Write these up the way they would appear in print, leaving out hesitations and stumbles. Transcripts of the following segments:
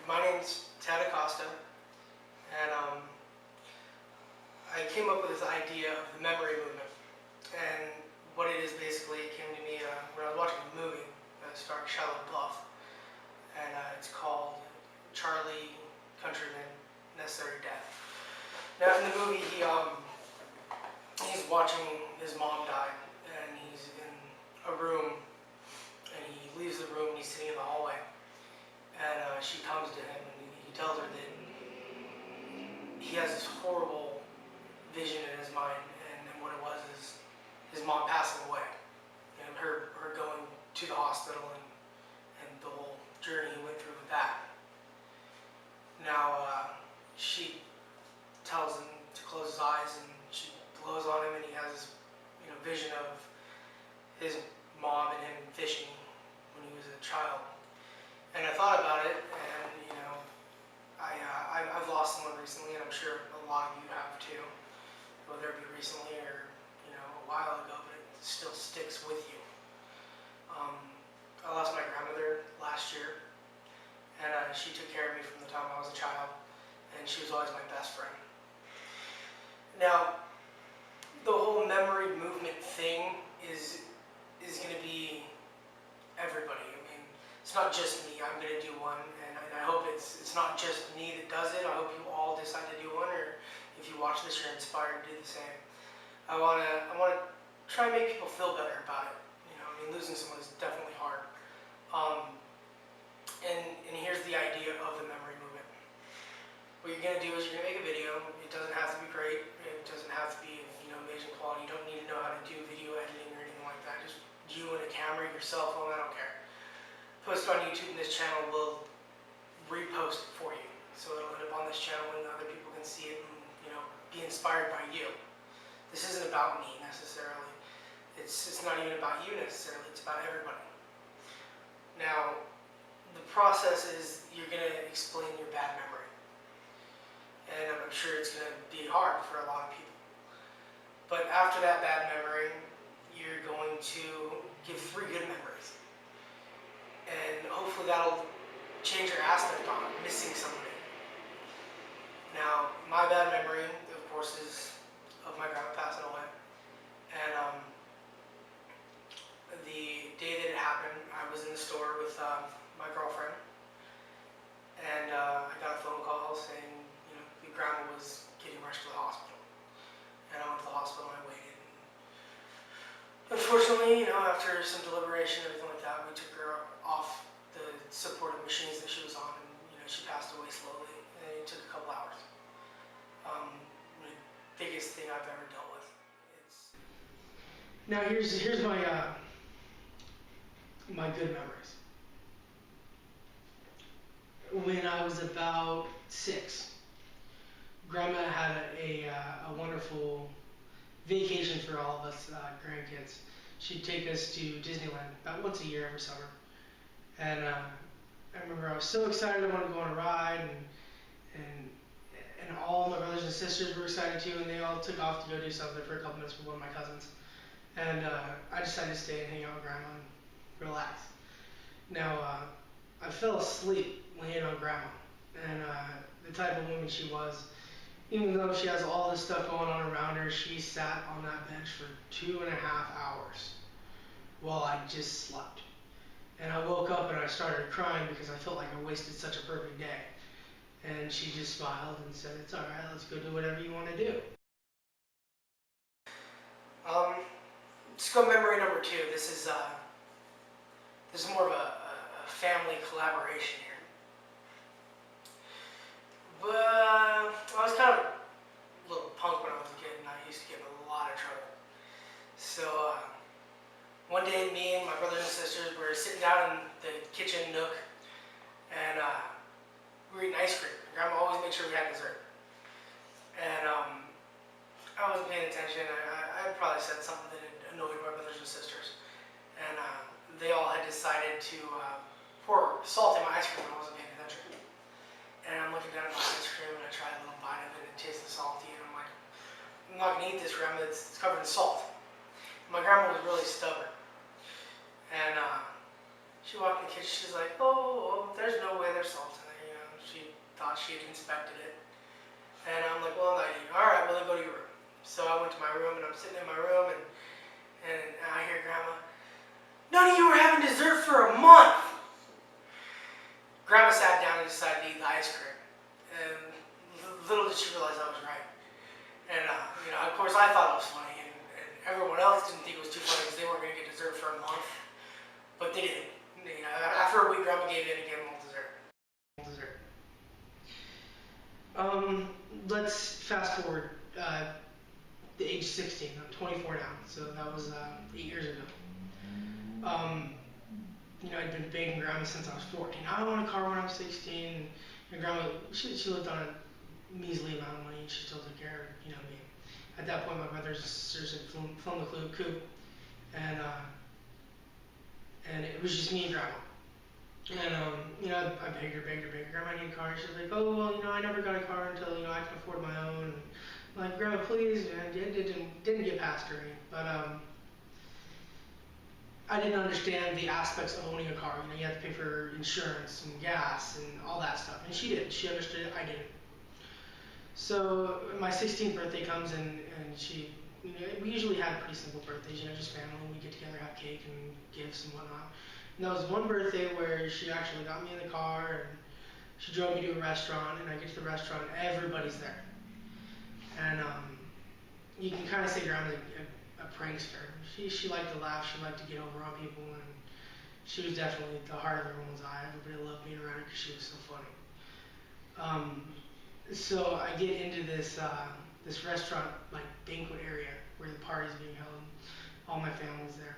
My name's Acosta, and I came up with this idea of the memory movement. And what it is basically, it came to me when I was watching a movie starring Shia LaBeouf, and it's called Charlie Countryman Necessary Death. Now in the movie, he's watching his mom die, and he's in a room, and he leaves the room, and he's sitting in the hallway. And she comes to him and he tells her that he has this horrible vision in his mind, and what it was is his mom passing away, and her going to the hospital, and the whole journey he went through with that. Now she tells him to close his eyes, and she blows on him, and he has this vision of his mom and him fishing when he was a child. And I thought about it, and I've lost someone recently, and I'm sure a lot of you have too, whether it be recently or a while ago, but it still sticks with you. I lost my grandmother last year, and she took care of me from the time I was a child, and she was always my best friend. Now, the whole memory movement thing is going to be everybody. I mean, it's not just me. I'm going to do one, and I hope it's not just me that does it. I hope you all decide to do one, or if you watch this, you're inspired to do the same. I want to try and make people feel better about it. Losing someone is definitely hard. And here's the idea of the memory movement. What you're going to do is you're going to make a video. It doesn't have to be great. It doesn't have to be amazing quality. You don't need to know how to do video editing or anything like that. Just you and a camera, your cell phone, I don't care. Post it on YouTube, and this channel will repost it for you. So it'll end up on this channel, and other people can see it and be inspired by you. This isn't about me necessarily. It's not even about you necessarily. It's about everybody. Now, the process is you're going to explain your bad memory, and I'm sure it's going to be hard for a lot of people. But after that bad memory, you're going to give 3 good memories. And hopefully that'll change your aspect on missing somebody. Now, my bad memory, of course, is of my grandma passing away. And the day that it happened, I was in the store with my girlfriend. And I got a phone call saying, the grandma was getting rushed to the hospital. And I went to the hospital and I waited. Unfortunately, after some deliberation and everything like that, we took her off the supportive machines that she was on, and she passed away slowly, and it took a couple hours. The biggest thing I've ever dealt with. Now here's my my good memories. When I was about 6, Grandma had a wonderful vacation for all of us grandkids. She'd take us to Disneyland about once a year every summer. And I remember I was so excited. I wanted to go on a ride, and all my brothers and sisters were excited too, and they all took off to go do something for a couple minutes with one of my cousins. And I decided to stay and hang out with Grandma and relax. Now, I fell asleep laying on Grandma, and the type of woman she was, even though she has all this stuff going on around her, she sat on that bench for 2.5 hours while I just slept. And I woke up and I started crying because I felt like I wasted such a perfect day. And she just smiled and said, "It's all right, let's go do whatever you want to do." Let's go memory number 2. This is more of a family collaboration here. But I was kind of a little punk when I was a kid, and I used to get in a lot of trouble. So one day, me and my brothers and sisters were sitting down in the kitchen nook, and we were eating ice cream. Grandma always made sure we had dessert. And I wasn't paying attention. I probably said something that annoyed my brothers and sisters. And they all had decided to pour salt in my ice cream when I wasn't paying attention. And I'm looking down at my ice cream, and I try a little bite of it, and it tastes salty, and I'm like, "I'm not going to eat this, Grandma, it's covered in salt." My grandma was really stubborn. And she walked in the kitchen, she's like, oh, there's no way there's salt in there, she had inspected it. And I'm like, well, I'm not eating. All right, well, then go to your room. So I went to my room, and I'm sitting in my room, and I hear Grandma, none of you were having dessert for a month. Grandma sat down and decided to eat the ice cream. And little did she realize I was right. And, of course, I thought it was funny, and everyone else didn't think it was too funny because they weren't going to get dessert for a month. But they did. After a week, Grandma gave in and gave them all dessert. Let's fast forward to age 16. I'm 24 now, so that was 8 years ago. I'd been begging Grandma since I was 14. I want a car when I was 16. And Grandma, she lived on a measly amount of money, and she still took care of me. At that point, my brothers and sisters had flown the coop, and it was just me and Grandma. And I begged her, Grandma, I need a car. She's like, oh well, I never got a car until I can afford my own. And I'm like, Grandma, please. And I didn't get past her, but I didn't understand the aspects of owning a car. You have to pay for insurance and gas and all that stuff. And she did. She understood it. I didn't. So my 16th birthday comes, and she, we usually had pretty simple birthdays. Just family. We get together, have cake and gifts and whatnot. And that was one birthday where she actually got me in the car, and she drove me to a restaurant. And I get to the restaurant, and everybody's there. And you can kind of say Grandma's a prankster. She liked to laugh, she liked to get over on people, and she was definitely the heart of everyone's eye. Everybody loved being around her because she was so funny. So I get into this restaurant, like banquet area where the party's being held. All my family's there.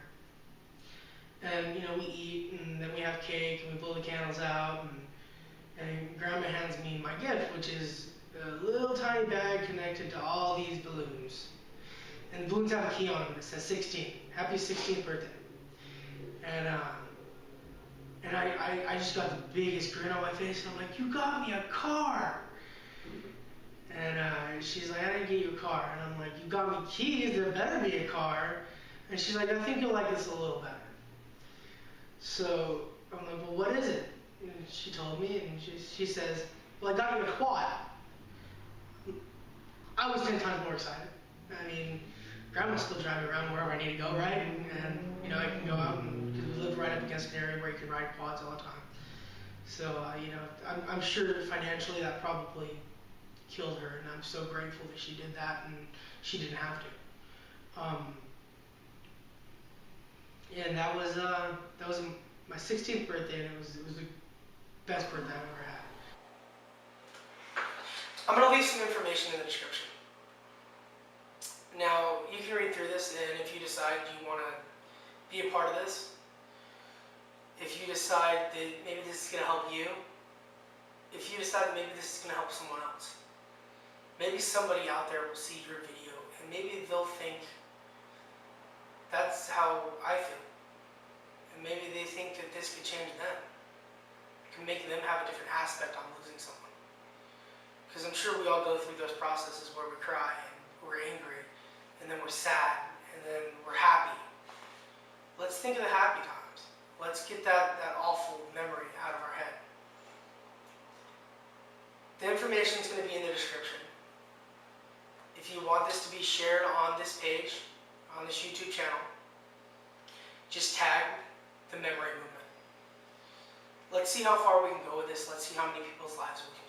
And we eat, and then we have cake, and we blow the candles out, and Grandma hands me my gift, which is a little tiny bag connected to all these balloons. And the balloons have a key on them that says 16. Happy 16th birthday. And I just got the biggest grin on my face. And I'm like, you got me a car. And she's like, I didn't get you a car. And I'm like, you got me keys. There better be a car. And she's like, I think you'll like this a little better. So I'm like, well, what is it? And she told me, and she says, well, I got you a quad. I was 10 times more excited. Grandma's still driving around wherever I need to go, right? And I can go out, because we live right up against an area where you can ride quads all the time. So, I'm sure financially that probably killed her, and I'm so grateful that she did that, and she didn't have to. And that was my 16th birthday, and it was the best birthday I've ever had. I'm going to leave some information in the description. Now, you can read through this, and if you decide you want to be a part of this, if you decide that maybe this is going to help you, if you decide that maybe this is going to help someone else, maybe somebody out there will see your video, and maybe they'll think, that's how I feel. And maybe they think that this could change them. It can make them have a different aspect on losing someone. Because I'm sure we all go through those processes where we cry, and we're angry, and then we're sad, and then we're happy. Let's think of the happy times. Let's get that awful memory out of our head. The information is going to be in the description. If you want this to be shared on this page, on this YouTube channel, just tag The Memory Movement. Let's see how far we can go with this. Let's see how many people's lives we can